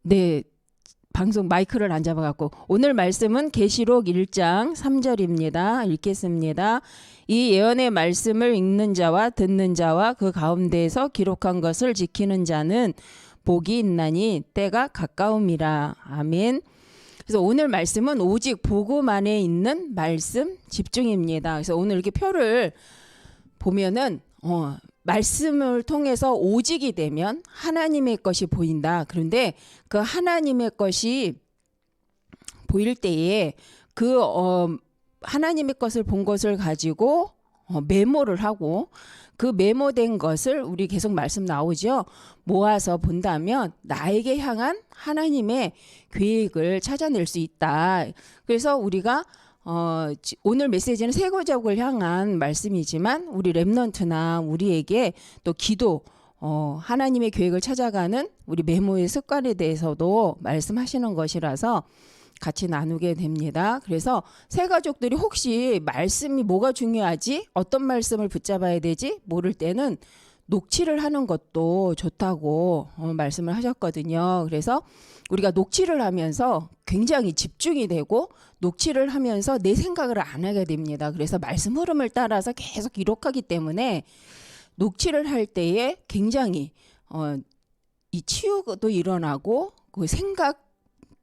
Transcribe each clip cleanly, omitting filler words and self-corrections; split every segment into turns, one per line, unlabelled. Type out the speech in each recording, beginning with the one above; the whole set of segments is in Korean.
네, 방송 마이크를 안 잡아갖고 오늘 말씀은 계시록 1장 3절입니다. 읽겠습니다. 이 예언의 말씀을 읽는 자와 듣는 자와 그 가운데에서 기록한 것을 지키는 자는 복이 있나니 때가 가까움이라. 아멘. 그래서 오늘 말씀은 오직 복음 안에 있는 말씀 집중입니다. 그래서 오늘 이렇게 표를 보면은 말씀을 통해서 오직이 되면 하나님의 것이 보인다. 그런데 그 하나님의 것이 보일 때에 그 하나님의 것을 본 것을 가지고 메모를 하고 그 메모된 것을 우리 계속 말씀 나오죠. 모아서 본다면 나에게 향한 하나님의 계획을 찾아낼 수 있다. 그래서 우리가 오늘 메시지는 세 가족을 향한 말씀이지만 우리 렘넌트나 우리에게 또 기도 하나님의 계획을 찾아가는 우리 메모의 습관에 대해서도 말씀하시는 것이라서 같이 나누게 됩니다. 그래서 세 가족들이 혹시 말씀이 뭐가 중요하지? 어떤 말씀을 붙잡아야 되지? 모를 때는 녹취를 하는 것도 좋다고 말씀을 하셨거든요. 그래서 우리가 녹취를 하면서 굉장히 집중이 되고 녹취를 하면서 내 생각을 안 하게 됩니다. 그래서 말씀 흐름을 따라서 계속 기록하기 때문에 녹취를 할 때에 굉장히 이 치유도 일어나고 그 생각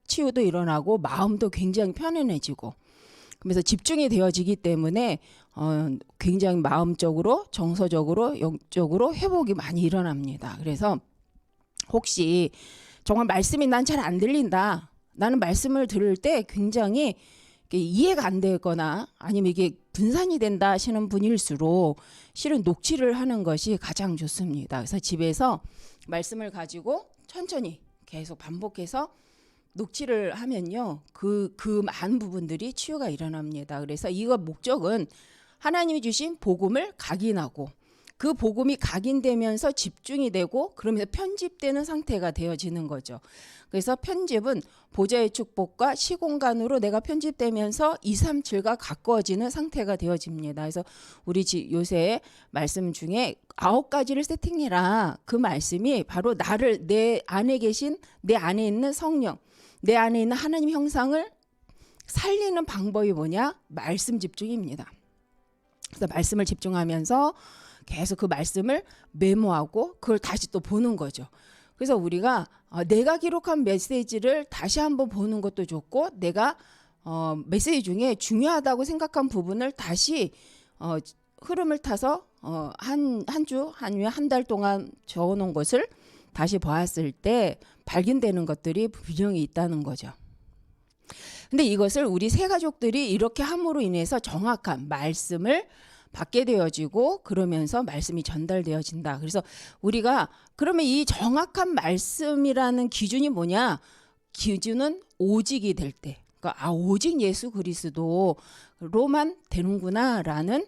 치유도 일어나고 마음도 굉장히 편안해지고 그래서 집중이 되어지기 때문에 굉장히 마음적으로 정서적으로 영적으로 회복이 많이 일어납니다. 그래서 혹시 정말 말씀이 난 잘 안 들린다. 나는 말씀을 들을 때 굉장히 이해가 안 되거나 아니면 이게 분산이 된다 하시는 분일수록 실은 녹취를 하는 것이 가장 좋습니다. 그래서 집에서 말씀을 가지고 천천히 계속 반복해서 녹취를 하면요. 그 많은 부분들이 치유가 일어납니다. 그래서 이거 목적은 하나님이 주신 복음을 각인하고 그 복음이 각인되면서 집중이 되고 그러면서 편집되는 상태가 되어지는 거죠. 그래서 편집은 보좌의 축복과 시공간으로 내가 편집되면서 237과 가까워지는 상태가 되어집니다. 그래서 우리 요새 말씀 중에 9가지를 세팅해라. 그 말씀이 바로 나를 내 안에 계신 내 안에 있는 성령 내 안에 있는 하나님 형상을 살리는 방법이 뭐냐? 말씀 집중입니다. 그래서 말씀을 집중하면서 계속 그 말씀을 메모하고 그걸 다시 또 보는 거죠. 그래서 우리가 내가 기록한 메시지를 다시 한번 보는 것도 좋고 내가 메시지 중에 중요하다고 생각한 부분을 다시 흐름을 타서 한 주 아니면 한 달 동안 적어놓은 것을 다시 보았을 때 발견되는 것들이 분명히 있다는 거죠. 근데 이것을 우리 세 가족들이 이렇게 함으로 인해서 정확한 말씀을 받게 되어지고 그러면서 말씀이 전달되어진다. 그래서 우리가 그러면 이 정확한 말씀이라는 기준이 뭐냐? 기준은 오직이 될 때. 그러니까 오직 예수 그리스도로만 되는구나라는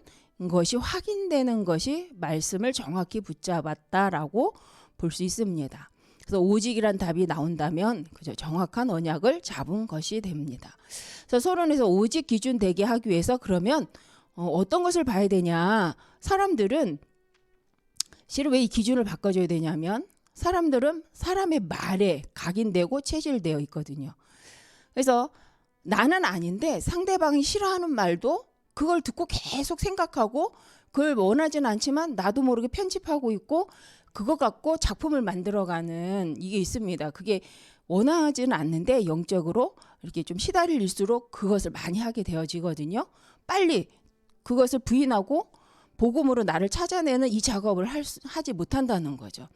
것이 확인되는 것이 말씀을 정확히 붙잡았다라고 볼 수 있습니다. 그래서 오직이란 답이 나온다면 그죠? 정확한 언약을 잡은 것이 됩니다. 그래서 서론에서 오직 기준 되게 하기 위해서 그러면 어떤 것을 봐야 되냐? 사람들은 실은 왜 이 기준을 바꿔줘야 되냐면 사람들은 사람의 말에 각인되고 체질되어 있거든요. 그래서 나는 아닌데 상대방이 싫어하는 말도 그걸 듣고 계속 생각하고 그걸 원하진 않지만 나도 모르게 편집하고 있고 그거 갖고 작품을 만들어가는 이게 있습니다. 그게 원하지는 않는데 영적으로 이렇게 좀 시달릴수록 그것을 많이 하게 되어지거든요. 빨리 그것을 부인하고 복음으로 나를 찾아내는 이 작업을 하지 못한다는 거죠.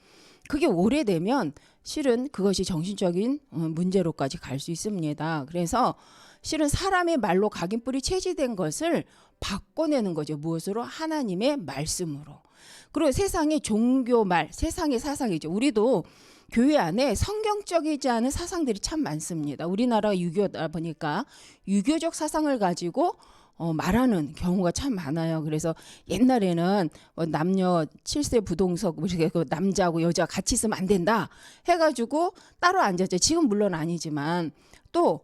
그게 오래되면 실은 그것이 정신적인 문제로까지 갈 수 있습니다. 그래서 실은 사람의 말로 각인뿔이 체질된 것을 바꿔내는 거죠. 무엇으로? 하나님의 말씀으로. 그리고 세상의 종교말, 세상의 사상이죠. 우리도 교회 안에 성경적이지 않은 사상들이 참 많습니다. 우리나라가 유교다 보니까 유교적 사상을 가지고 말하는 경우가 참 많아요. 그래서 옛날에는 남녀 7세 부동석 남자하고 여자 같이 있으면 안 된다 해가지고 따로 앉았죠. 지금 물론 아니지만 또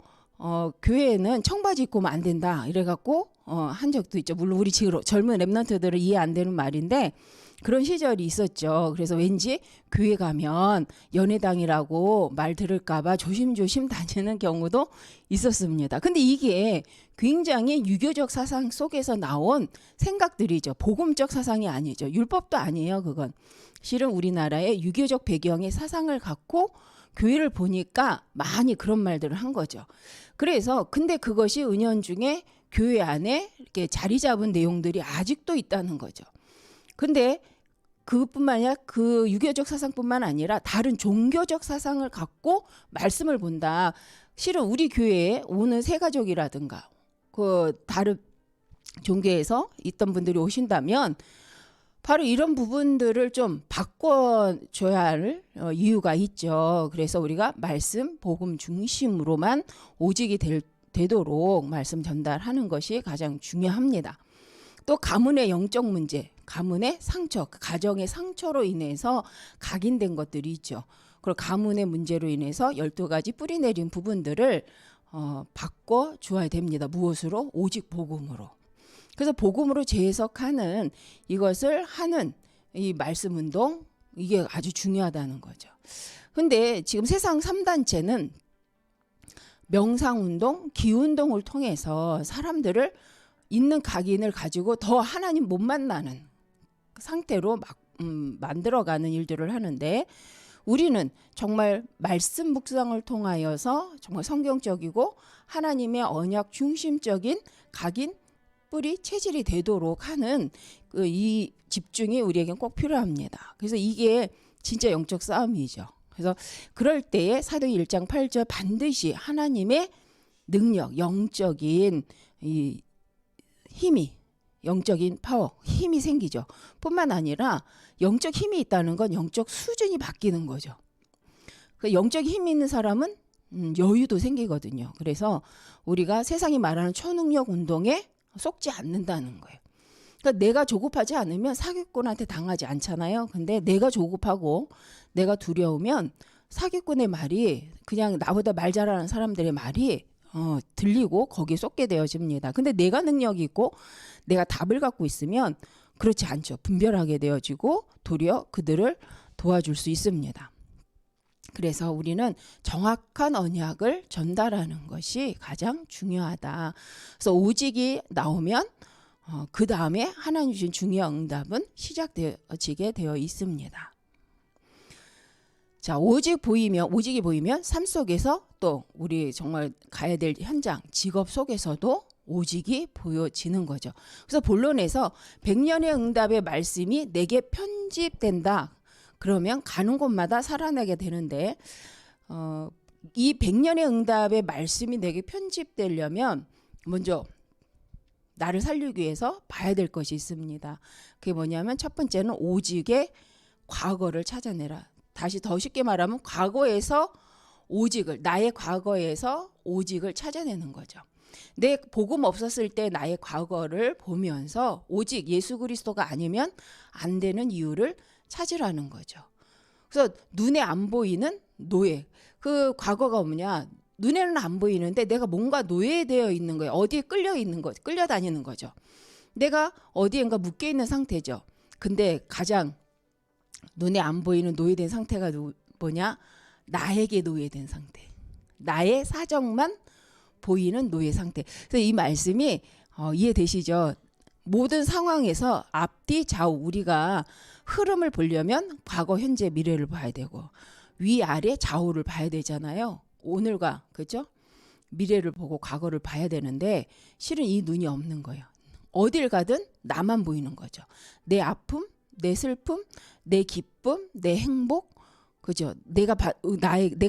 교회에는 청바지 입고 오면 안 된다 이래갖고 한 적도 있죠. 물론 우리 지금 젊은 랩런트들은 이해 안 되는 말인데 그런 시절이 있었죠. 그래서 왠지 교회 가면 연회당이라고 말 들을까봐 조심조심 다니는 경우도 있었습니다. 근데 이게 굉장히 유교적 사상 속에서 나온 생각들이죠. 복음적 사상이 아니죠. 율법도 아니에요. 그건 실은 우리나라의 유교적 배경의 사상을 갖고 교회를 보니까 많이 그런 말들을 한 거죠. 그래서 근데 그것이 은연중에 교회 안에 이렇게 자리 잡은 내용들이 아직도 있다는 거죠. 근데 그뿐만 아니라 그 유교적 사상뿐만 아니라 다른 종교적 사상을 갖고 말씀을 본다. 실은 우리 교회에 오는 새가족이라든가 그 다른 종교에서 있던 분들이 오신다면 바로 이런 부분들을 좀 바꿔줘야 할 이유가 있죠. 그래서 우리가 말씀, 복음 중심으로만 오직이 되도록 말씀 전달하는 것이 가장 중요합니다. 또 가문의 영적 문제, 가문의 상처, 가정의 상처로 인해서 각인된 것들이 있죠. 그리고 가문의 문제로 인해서 12가지 뿌리 내린 부분들을 바꿔줘야 됩니다. 무엇으로? 오직 복음으로. 그래서 복음으로 재해석하는 이것을 하는 이 말씀 운동, 이게 아주 중요하다는 거죠. 근데 지금 세상 3단체는 명상운동, 기운동을 통해서 사람들을 있는 각인을 가지고 더 하나님 못 만나는 상태로 막 만들어가는 일들을 하는데, 우리는 정말 말씀 묵상을 통하여서 정말 성경적이고 하나님의 언약 중심적인 각인 뿌리 체질이 되도록 하는 이 집중이 우리에겐 꼭 필요합니다. 그래서 이게 진짜 영적 싸움이죠. 그래서 그럴 때에 사도행 1장 8절 반드시 하나님의 능력, 영적인 이 힘이, 영적인 파워, 힘이 생기죠. 뿐만 아니라 영적 힘이 있다는 건 영적 수준이 바뀌는 거죠. 그 영적 힘이 있는 사람은 여유도 생기거든요. 그래서 우리가 세상이 말하는 초능력 운동에 속지 않는다는 거예요. 그러니까 내가 조급하지 않으면 사기꾼한테 당하지 않잖아요. 근데 내가 조급하고 내가 두려우면 사기꾼의 말이, 그냥 나보다 말 잘하는 사람들의 말이 들리고 거기에 쏟게 되어집니다. 근데 내가 능력이 있고 내가 답을 갖고 있으면 그렇지 않죠. 분별하게 되어지고 도리어 그들을 도와줄 수 있습니다. 그래서 우리는 정확한 언약을 전달하는 것이 가장 중요하다. 그래서 오직이 나오면 그 다음에 하나님 주신 중요한 응답은 시작되어지게 되어 있습니다. 자, 오직이 보이면 삶 속에서 또 우리 정말 가야 될 현장, 직업 속에서도 오직이 보여지는 거죠. 그래서 본론에서 100년의 응답의 말씀이 내게 편집된다. 그러면 가는 곳마다 살아나게 되는데, 이 100년의 응답의 말씀이 내게 편집되려면 먼저 나를 살리기 위해서 봐야 될 것이 있습니다. 그게 뭐냐면 첫 번째는 오직의 과거를 찾아내라. 다시 더 쉽게 말하면 과거에서 오직을, 나의 과거에서 오직을 찾아내는 거죠. 내 복음 없었을 때 나의 과거를 보면서 오직 예수 그리스도가 아니면 안 되는 이유를 찾으라는 거죠. 그래서 눈에 안 보이는 노예. 그 과거가 뭐냐? 눈에는 안 보이는데 내가 뭔가 노예되어 있는 거예요. 어디에 끌려 있는 거, 끌려다니는 거죠. 내가 어디엔가 묶여 있는 상태죠. 근데 가장 눈에 안 보이는 노예된 상태가 뭐냐? 나에게 노예된 상태. 나의 사정만 보이는 노예 상태. 그래서 이 말씀이 이해되시죠? 모든 상황에서 앞뒤 좌우 우리가 흐름을 보려면 과거, 현재, 미래를 봐야 되고 위아래 좌우를 봐야 되잖아요. 오늘과 그죠? 미래를 보고 과거를 봐야 되는데 실은 이 눈이 없는 거예요. 어딜 가든 나만 보이는 거죠. 내 아픔, 내 슬픔, 내 기쁨, 내 행복, 그죠? 내가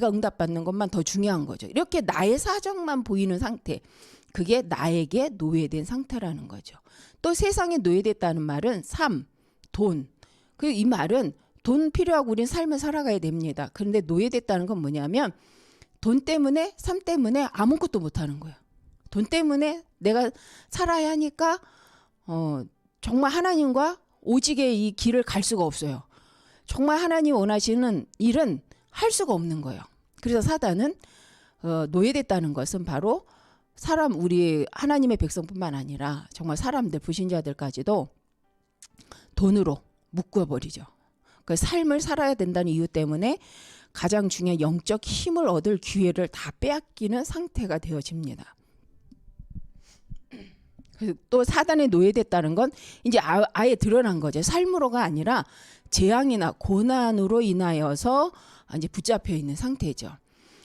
응답받는 것만 더 중요한 거죠. 이렇게 나의 사정만 보이는 상태, 그게 나에게 노예된 상태라는 거죠. 또 세상에 노예됐다는 말은 삶, 돈. 이 말은 돈 필요하고 우린 삶을 살아가야 됩니다. 그런데 노예됐다는 건 뭐냐면 돈 때문에, 삶 때문에 아무것도 못하는 거예요. 돈 때문에 내가 살아야 하니까 정말 하나님과 오직의 이 길을 갈 수가 없어요. 정말 하나님 원하시는 일은 할 수가 없는 거예요. 그래서 사단은 노예됐다는 것은 바로 우리 하나님의 백성뿐만 아니라 정말 사람들, 불신자들까지도 돈으로 묶어버리죠. 그 삶을 살아야 된다는 이유 때문에 가장 중요한 영적 힘을 얻을 기회를 다 빼앗기는 상태가 되어집니다. 또 사단에 노예됐다는 건 이제 아예 드러난 거죠. 삶으로가 아니라 재앙이나 고난으로 인하여서 이제 붙잡혀 있는 상태죠.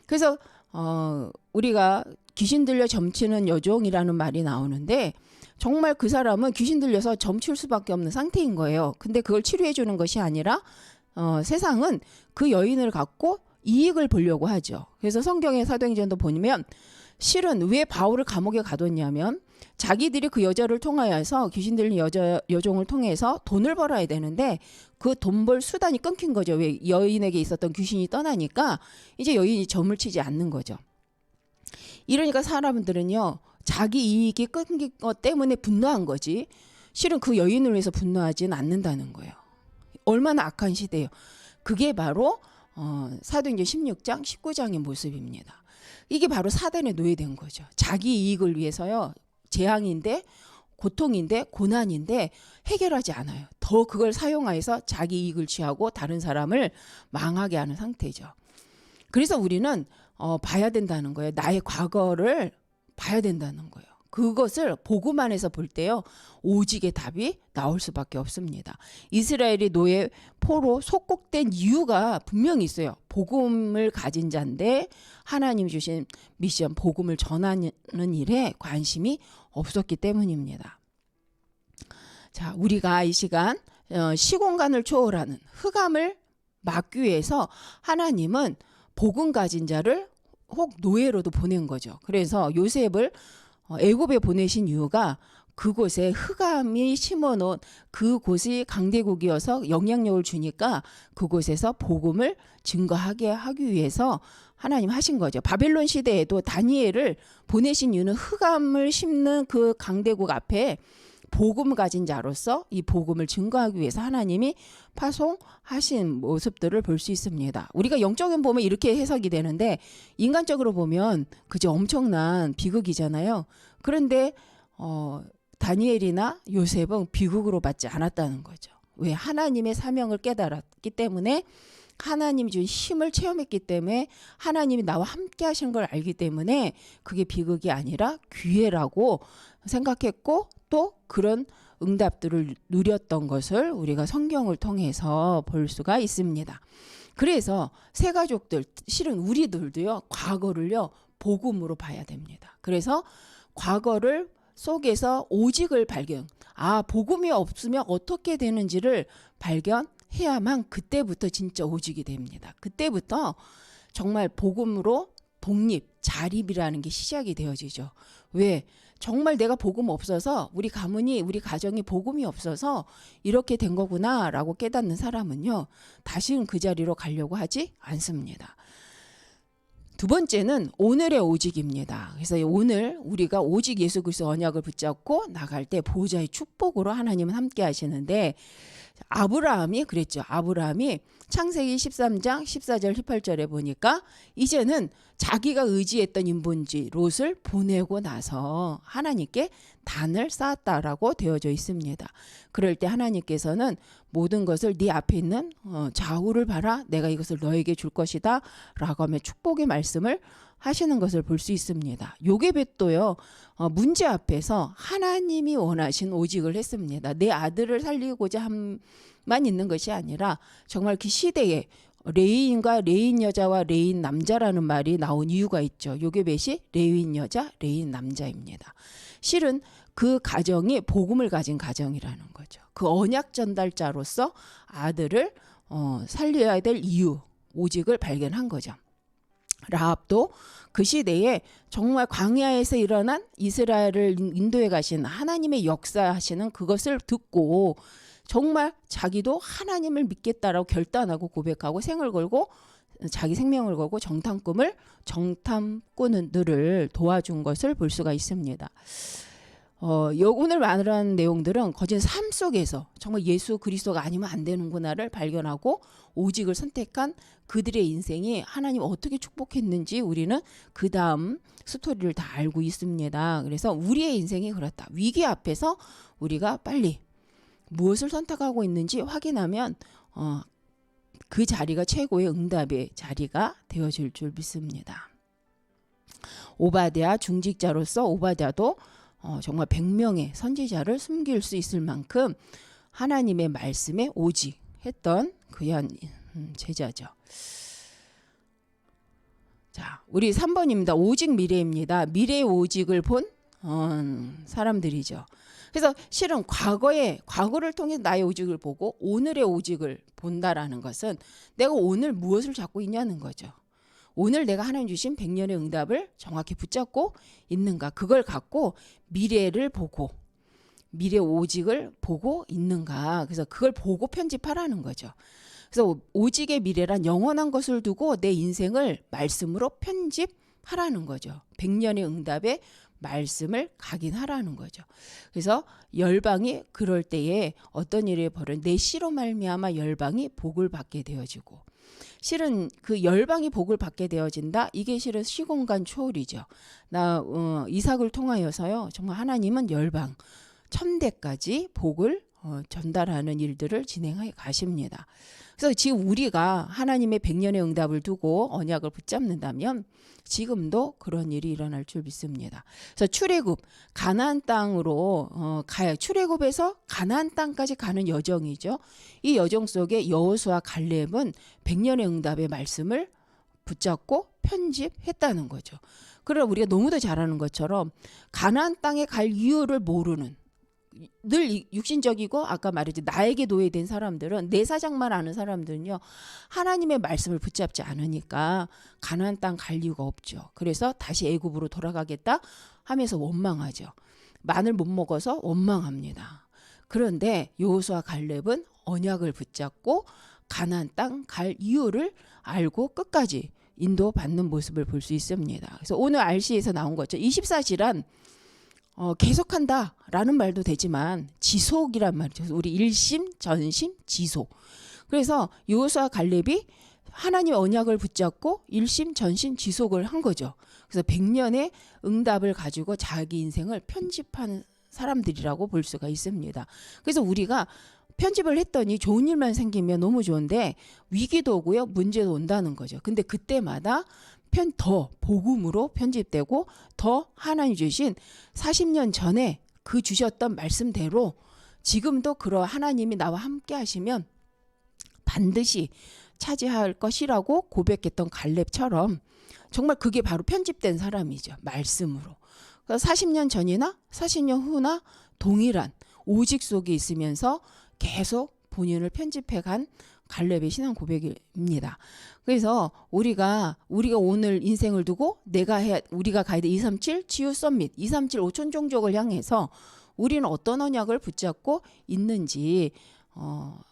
그래서 우리가 귀신 들려 점치는 여종이라는 말이 나오는데 정말 그 사람은 귀신 들려서 점칠 수밖에 없는 상태인 거예요. 근데 그걸 치료해 주는 것이 아니라 세상은 그 여인을 갖고 이익을 보려고 하죠. 그래서 성경의 사도행전도 보면 실은 왜 바울을 감옥에 가뒀냐면 자기들이 그 여자를 통하여서 귀신 들린 여종을 통해서 돈을 벌어야 되는데 그 돈 벌 수단이 끊긴 거죠. 왜 여인에게 있었던 귀신이 떠나니까 이제 여인이 점을 치지 않는 거죠. 이러니까 사람들은요 자기 이익이 끊긴 것 때문에 분노한 거지 실은 그 여인을 위해서 분노하지는 않는다는 거예요. 얼마나 악한 시대예요. 그게 바로 사도행전 16장 19장의 모습입니다. 이게 바로 사단에 노예된 거죠. 자기 이익을 위해서요. 재앙인데 고통인데 고난인데 해결하지 않아요. 더 그걸 사용해서 자기 이익을 취하고 다른 사람을 망하게 하는 상태죠. 그래서 우리는 봐야 된다는 거예요. 나의 과거를 봐야 된다는 거예요. 그것을 복음 안에서 볼 때요. 오직의 답이 나올 수밖에 없습니다. 이스라엘이 노예 포로 속국된 이유가 분명히 있어요. 복음을 가진 자인데 하나님 주신 미션 복음을 전하는 일에 관심이 없었기 때문입니다. 자, 우리가 이 시간 시공간을 초월하는 흑암을 막기 위해서 하나님은 복음 가진 자를 혹 노예로도 보낸 거죠. 그래서 요셉을 애굽에 보내신 이유가 그곳에 흑암이 심어놓은 그곳이 강대국이어서 영향력을 주니까 그곳에서 복음을 증거하게 하기 위해서 하나님 하신 거죠. 바벨론 시대에도 다니엘을 보내신 이유는 흑암을 심는 그 강대국 앞에 복음 가진 자로서 이 복음을 증거하기 위해서 하나님이 파송하신 모습들을 볼 수 있습니다. 우리가 영적인 보면 이렇게 해석이 되는데 인간적으로 보면 그저 엄청난 비극이잖아요. 그런데 다니엘이나 요셉은 비극으로 받지 않았다는 거죠. 왜? 하나님의 사명을 깨달았기 때문에 하나님이 준 힘을 체험했기 때문에 하나님이 나와 함께 하시는 걸 알기 때문에 그게 비극이 아니라 기회라고 생각했고 또 그런 응답들을 누렸던 것을 우리가 성경을 통해서 볼 수가 있습니다. 그래서 새 가족들 실은 우리들도요 과거를요 복음으로 봐야 됩니다. 그래서 과거를 속에서 오직을 발견 복음이 없으면 어떻게 되는지를 발견해야만 그때부터 진짜 오직이 됩니다. 그때부터 정말 복음으로 독립, 자립이라는 게 시작이 되어지죠. 왜? 정말 내가 복음 없어서 우리 가문이 우리 가정이 복음이 없어서 이렇게 된 거구나 라고 깨닫는 사람은요 다시는 그 자리로 가려고 하지 않습니다. 두 번째는 오늘의 오직입니다. 그래서 오늘 우리가 오직 예수 그리스도 언약을 붙잡고 나갈 때 보호자의 축복으로 하나님은 함께 하시는데 아브라함이 그랬죠. 아브라함이 창세기 13장 14절 18절에 보니까 이제는 자기가 의지했던 인본지 롯을 보내고 나서 하나님께 단을 쌓았다라고 되어져 있습니다. 그럴 때 하나님께서는 모든 것을 네 앞에 있는 좌우를 봐라 내가 이것을 너에게 줄 것이다 라고 하며 축복의 말씀을 하시는 것을 볼 수 있습니다. 요게벳도요 문제 앞에서 하나님이 원하신 오직을 했습니다. 내 아들을 살리고자 함만 있는 것이 아니라 정말 그 시대에 레위인과 레위인 여자와 레위인 남자라는 말이 나온 이유가 있죠. 요게벳이 레위인 여자, 레위인 남자입니다. 실은 그 가정이 복음을 가진 가정이라는 거죠. 그 언약 전달자로서 아들을 살려야 될 이유, 오직을 발견한 거죠. 라합도 그 시대에 정말 광야에서 일어난 이스라엘을 인도해 가신 하나님의 역사하시는 그것을 듣고 정말 자기도 하나님을 믿겠다라고 결단하고 고백하고 생을 걸고 자기 생명을 걸고 정탐꾼들을 도와준 것을 볼 수가 있습니다. 오늘 말하는 내용들은 거진 삶 속에서 정말 예수 그리스도가 아니면 안 되는구나를 발견하고 오직을 선택한 그들의 인생이 하나님 어떻게 축복했는지 우리는 그 다음 스토리를 다 알고 있습니다. 그래서 우리의 인생이 그렇다. 위기 앞에서 우리가 빨리 무엇을 선택하고 있는지 확인하면 그 자리가 최고의 응답의 자리가 되어질 줄 믿습니다. 오바댜 중직자로서 오바댜도 정말 100명의 선지자를 숨길 수 있을 만큼 하나님의 말씀에 오직 했던 귀한 제자죠. 자, 우리 3번입니다. 오직 미래입니다. 미래의 오직을 본 사람들이죠. 그래서 실은 과거를 통해 나의 오직을 보고 오늘의 오직을 본다라는 것은 내가 오늘 무엇을 잡고 있냐는 거죠. 오늘 내가 하나님 주신 100년의 응답을 정확히 붙잡고 있는가, 그걸 갖고 미래를 보고 미래 오직을 보고 있는가, 그래서 그걸 보고 편집하라는 거죠. 그래서 오직의 미래란 영원한 것을 두고 내 인생을 말씀으로 편집하라는 거죠. 100년의 응답에 말씀을 각인하라는 거죠. 그래서 열방이 그럴 때에 어떤 일이 벌어져, 내 씨로 말미암아 열방이 복을 받게 되어지고, 실은 그 열방이 복을 받게 되어진다, 이게 실은 시공간 초월이죠. 이삭을 통하여서요, 정말 하나님은 열방 천대까지 복을 전달하는 일들을 진행해 가십니다. 그래서 지금 우리가 하나님의 100년의 응답을 두고 언약을 붙잡는다면 지금도 그런 일이 일어날 줄 믿습니다. 그래서 출애굽, 가나안 땅으로 가야, 출애굽에서 가나안 땅까지 가는 여정이죠. 이 여정 속에 여호수아 갈렙은 100년의 응답의 말씀을 붙잡고 편집했다는 거죠. 그러나 우리가 너무도 잘 아는 것처럼 가나안 땅에 갈 이유를 모르는, 늘 육신적이고 아까 말했지 나에게 노예된 사람들은, 내 사정만 아는 사람들은요, 하나님의 말씀을 붙잡지 않으니까 가나안 땅 갈 이유가 없죠. 그래서 다시 애굽으로 돌아가겠다 하면서 원망하죠. 마늘 못 먹어서 원망합니다. 그런데 여호수아 갈렙은 언약을 붙잡고 가나안 땅 갈 이유를 알고 끝까지 인도받는 모습을 볼 수 있습니다. 그래서 오늘 RC에서 나온 거죠. 24시란 계속한다라는 말도 되지만 지속이란 말이죠. 우리 일심, 전심, 지속. 그래서 여호수아 갈렙이 하나님의 언약을 붙잡고 일심, 전심, 지속을 한 거죠. 그래서 100년의 응답을 가지고 자기 인생을 편집한 사람들이라고 볼 수가 있습니다. 그래서 우리가 편집을 했더니 좋은 일만 생기면 너무 좋은데 위기도 오고요, 문제도 온다는 거죠. 근데 그때마다 더 복음으로 편집되고 더 하나님 주신 40년 전에 그 주셨던 말씀대로 지금도 그러 하나님이 나와 함께 하시면 반드시 차지할 것이라고 고백했던 갈렙처럼 정말 그게 바로 편집된 사람이죠. 말씀으로. 40년 전이나 40년 후나 동일한 오직 속에 있으면서 계속 본인을 편집해간 갈렙의 신앙 고백입니다. 그래서 우리가 오늘 인생을 두고 우리가 가야 될 237 치유 서밋, 237 5천 종족을 향해서 우리는 어떤 언약을 붙잡고 있는지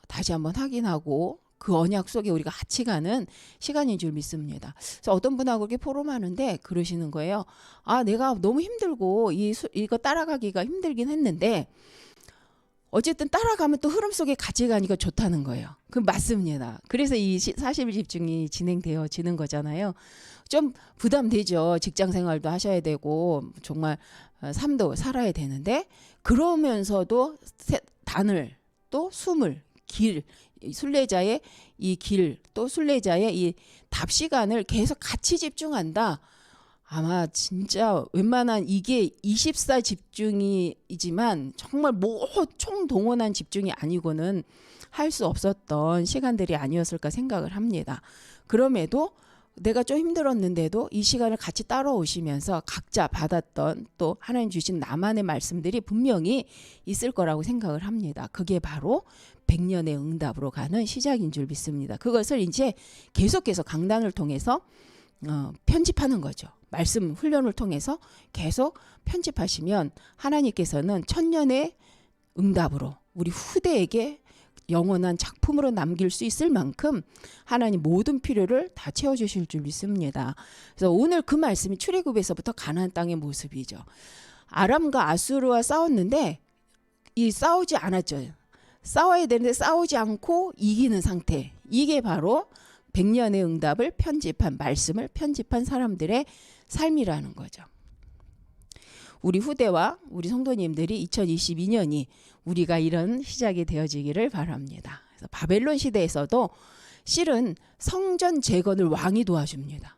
다시 한번 확인하고 그 언약 속에 우리가 같이 가는 시간인 줄 믿습니다. 그래서 어떤 분하고 이렇게 포럼하는데 그러시는 거예요. 내가 너무 힘들고 이거 따라가기가 힘들긴 했는데 어쨌든 따라가면 또 흐름 속에 같이 가니까 좋다는 거예요. 그 맞습니다. 그래서 이 40일 집중이 진행되어지는 거잖아요. 좀 부담되죠. 직장 생활도 하셔야 되고 정말 삶도 살아야 되는데, 그러면서도 단을 또 숨을 길, 순례자의 이 길, 또 순례자의 이 답시간을 계속 같이 집중한다. 아마 진짜 웬만한, 이게 24 집중이지만 정말 총동원한 집중이 아니고는 할 수 없었던 시간들이 아니었을까 생각을 합니다. 그럼에도 내가 좀 힘들었는데도 이 시간을 같이 따라오시면서 각자 받았던 또 하나님 주신 나만의 말씀들이 분명히 있을 거라고 생각을 합니다. 그게 바로 100년의 응답으로 가는 시작인 줄 믿습니다. 그것을 이제 계속해서 강단을 통해서 편집하는 거죠. 말씀 훈련을 통해서 계속 편집하시면 하나님께서는 천년의 응답으로 우리 후대에게 영원한 작품으로 남길 수 있을 만큼 하나님 모든 필요를 다 채워주실 줄 믿습니다. 그래서 오늘 그 말씀이 출애굽에서부터 가나안 땅의 모습이죠. 아람과 아수르와 싸웠는데 싸우지 않았죠. 싸워야 되는데 싸우지 않고 이기는 상태. 이게 바로 100년의 응답을 편집한, 말씀을 편집한 사람들의 삶이라는 거죠. 우리 후대와 우리 성도님들이 2022년이 우리가 이런 시작이 되어지기를 바랍니다. 그래서 바벨론 시대에서도 실은 성전 재건을 왕이 도와줍니다.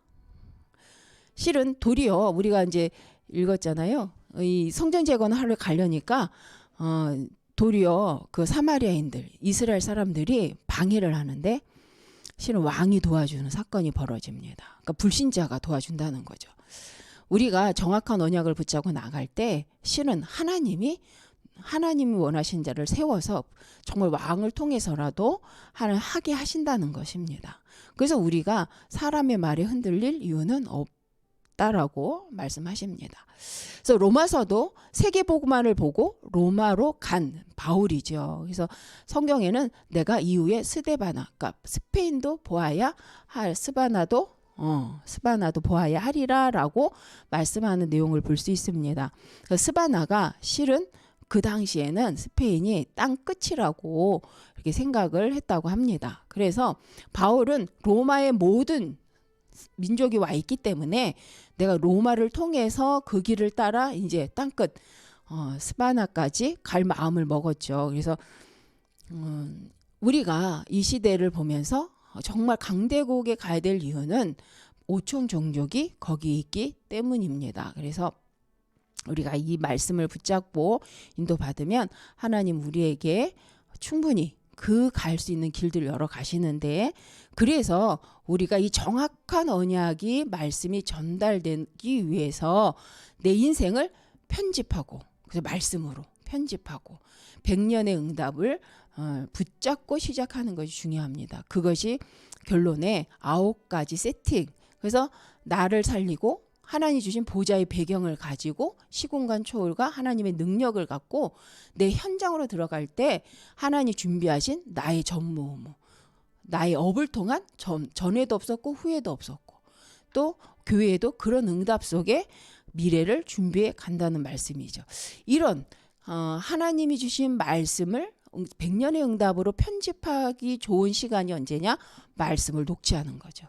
실은 도리어 우리가 이제 읽었잖아요. 이 성전 재건을 하러 가려니까 도리어 그 사마리아인들, 이스라엘 사람들이 방해를 하는데 실은 왕이 도와주는 사건이 벌어집니다. 그러니까 불신자가 도와준다는 거죠. 우리가 정확한 언약을 붙잡고 나갈 때 실은 하나님이 원하신 자를 세워서 정말 왕을 통해서라도 하게 하신다는 것입니다. 그래서 우리가 사람의 말에 흔들릴 이유는 없다라고 말씀하십니다. 그래서 로마서도 세계복음화를 보고 로마로 간 바울이죠. 그래서 성경에는 내가 이후에 스데바나, 그러니까 스페인도 보아야 할, 스바나도 보아야 하리라라고 말씀하는 내용을 볼 수 있습니다. 스바나가 실은 그 당시에는 스페인이 땅 끝이라고 이렇게 생각을 했다고 합니다. 그래서 바울은 로마의 모든 민족이 와 있기 때문에 내가 로마를 통해서 그 길을 따라 이제 땅끝 스바나까지 갈 마음을 먹었죠. 그래서 우리가 이 시대를 보면서 정말 강대국에 가야 될 이유는 5천 종족이 거기 있기 때문입니다. 그래서 우리가 이 말씀을 붙잡고 인도받으면 하나님 우리에게 충분히 그 갈 수 있는 길들을 열어 가시는데, 그래서 우리가 이 정확한 언약이 말씀이 전달되기 위해서 내 인생을 편집하고, 그래서 말씀으로 편집하고 100년의 응답을 붙잡고 시작하는 것이 중요합니다. 그것이 결론에 9가지 세팅. 그래서 나를 살리고 하나님 주신 보좌의 배경을 가지고 시공간 초월과 하나님의 능력을 갖고 내 현장으로 들어갈 때 하나님 준비하신 나의 전무후무, 나의 업을 통한 전에도 없었고 후에도 없었고 또 교회에도 그런 응답 속에 미래를 준비해 간다는 말씀이죠. 이런 하나님이 주신 말씀을 100년의 응답으로 편집하기 좋은 시간이 언제냐? 말씀을 녹취하는 거죠.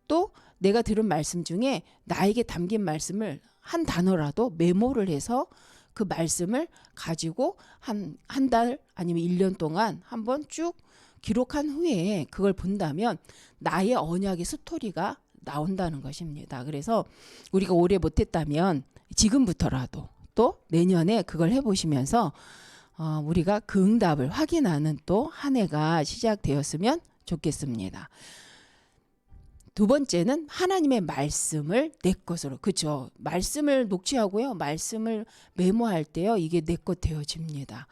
또 내가 들은 말씀 중에 나에게 담긴 말씀을 한 단어라도 메모를 해서 그 말씀을 가지고 한 달 아니면 1년 동안 한번 쭉 기록한 후에 그걸 본다면 나의 언약의 스토리가 나온다는 것입니다. 그래서 우리가 오래 못했다면 지금부터라도 또 내년에 그걸 해보시면서 우리가 그 응답을 확인하는 또 한 해가 시작되었으면 좋겠습니다. 두 번째는 하나님의 말씀을 내 것으로, 그렇죠? 말씀을 녹취하고요, 말씀을 메모할 때요, 이게 내 것 되어집니다.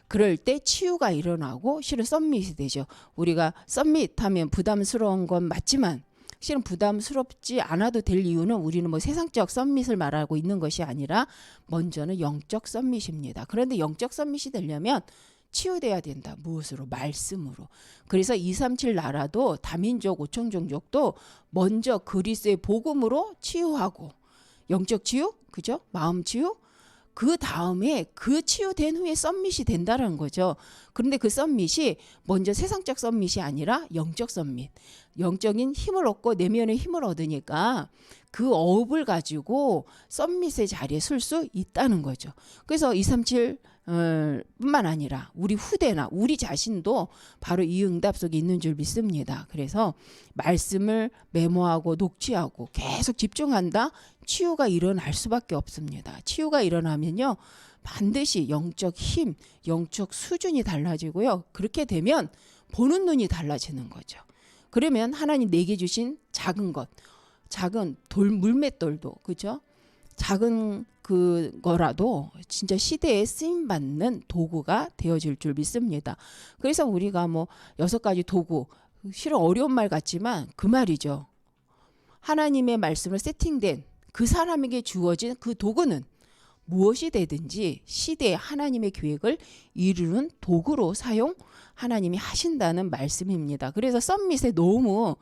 그럴 때 치유가 일어나고 실은 썸밋이 되죠. 우리가 썸밋하면 부담스러운 건 맞지만 실은 부담스럽지 않아도 될 이유는 우리는 뭐 세상적 썸밋을 말하고 있는 것이 아니라 먼저는 영적 썸밋입니다. 그런데 영적 썸밋이 되려면 치유돼야 된다. 무엇으로? 말씀으로. 그래서 237 나라도 다민족 5천 종족도 먼저 그리스도의 복음으로 치유하고, 영적 치유, 그죠? 마음 치유. 그 다음에 그 치유된 후에 썸밋이 된다는 거죠. 그런데 그 썸밋이 먼저 세상적 썸밋이 아니라 영적 썸밋. 영적인 힘을 얻고 내면의 힘을 얻으니까 그 어업을 가지고 썸밋의 자리에 설 수 있다는 거죠. 그래서 237 뿐만 아니라 우리 후대나 우리 자신도 바로 이 응답 속에 있는 줄 믿습니다. 그래서 말씀을 메모하고 녹취하고 계속 집중한다. 치유가 일어날 수밖에 없습니다. 치유가 일어나면요, 반드시 영적 힘, 영적 수준이 달라지고요. 그렇게 되면 보는 눈이 달라지는 거죠. 그러면 하나님 내게 주신 작은 것, 작은 물맷돌도, 그죠? 작은 그거라도 진짜 시대에 쓰임받는 도구가 되어질 줄 믿습니다. 그래서 우리가 뭐 6가지 도구, 실은 어려운 말 같지만 그 말이죠. 하나님의 말씀을 세팅된 그 사람에게 주어진 그 도구는 무엇이 되든지 시대에 하나님의 계획을 이루는 도구로 사용 하나님이 하신다는 말씀입니다. 그래서 썸밋에 너무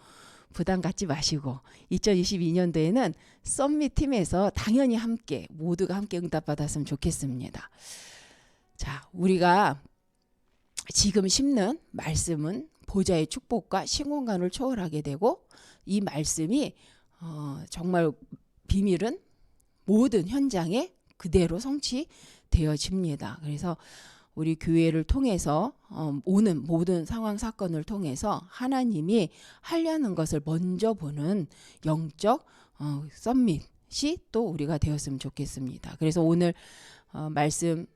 부담 갖지 마시고 2022년도에는 썸밋 팀에서 당연히 함께 모두가 함께 응답받았으면 좋겠습니다. 자, 우리가 지금 심는 말씀은 보좌의 축복과 시공간을 초월하게 되고, 이 말씀이 정말 비밀은 모든 현장에 그대로 성취되어집니다. 그래서 우리 교회를 통해서 오는 모든 상황 사건을 통해서 하나님이 하려는 것을 먼저 보는 영적 썸밋이 또 우리가 되었으면 좋겠습니다. 그래서 오늘 말씀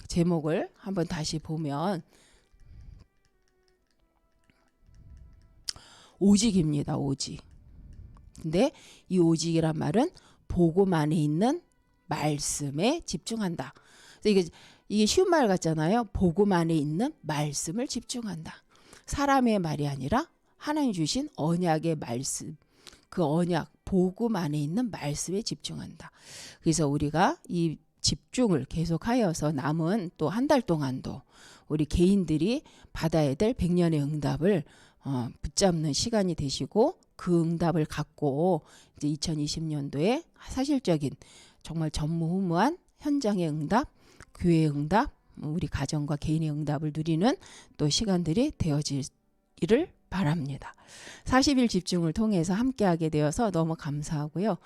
제목을 한번 다시 보면 오직입니다. 오직. 근데 이 오직이란 말은 복음 안에 있는 말씀에 집중한다. 그래서 이게 쉬운 말 같잖아요. 복음 안에 있는 말씀을 집중한다. 사람의 말이 아니라 하나님 주신 언약의 말씀, 그 언약, 복음 안에 있는 말씀에 집중한다. 그래서 우리가 이 집중을 계속하여서 남은 또 한 달 동안도 우리 개인들이 받아야 될 100년의 응답을 붙잡는 시간이 되시고 그 응답을 갖고 이제 2020년도에 사실적인 정말 전무후무한 현장의 응답, 교회의 응답, 우리 가정과 개인의 응답을 누리는 또 시간들이 되어지기를 바랍니다. 40일 집중을 통해서 함께하게 되어서 너무 감사하고요.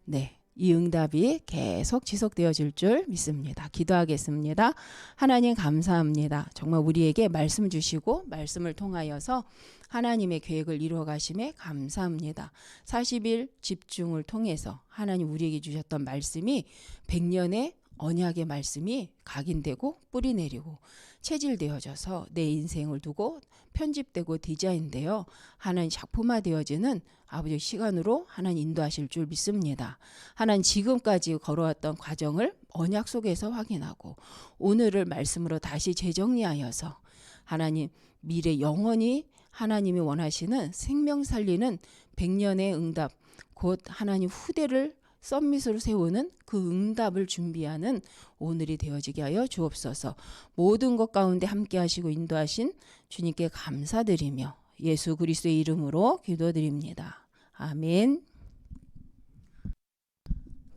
네. 이 응답이 계속 지속되어질 줄 믿습니다. 기도하겠습니다. 하나님 감사합니다. 정말 우리에게 말씀 주시고 말씀을 통하여서 하나님의 계획을 이루어 가심에 감사합니다. 40일 집중을 통해서 하나님 우리에게 주셨던 말씀이 100년의 언약의 말씀이 각인되고 뿌리내리고 체질되어져서 내 인생을 두고 편집되고 디자인되어 하나님 작품화되어지는 아버지 시간으로 하나님 인도하실 줄 믿습니다. 하나님 지금까지 걸어왔던 과정을 언약 속에서 확인하고 오늘을 말씀으로 다시 재정리하여서 하나님 미래 영원히 하나님이 원하시는 생명 살리는 100년의 응답 곧 하나님 후대를 썸밋으로 세우는 그 응답을 준비하는 오늘이 되어지게 하여 주옵소서. 모든 것 가운데 함께 하시고 인도하신 주님께 감사드리며 예수 그리스도의 이름으로 기도드립니다. 아멘.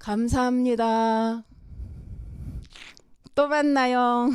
감사합니다. 또 만나요.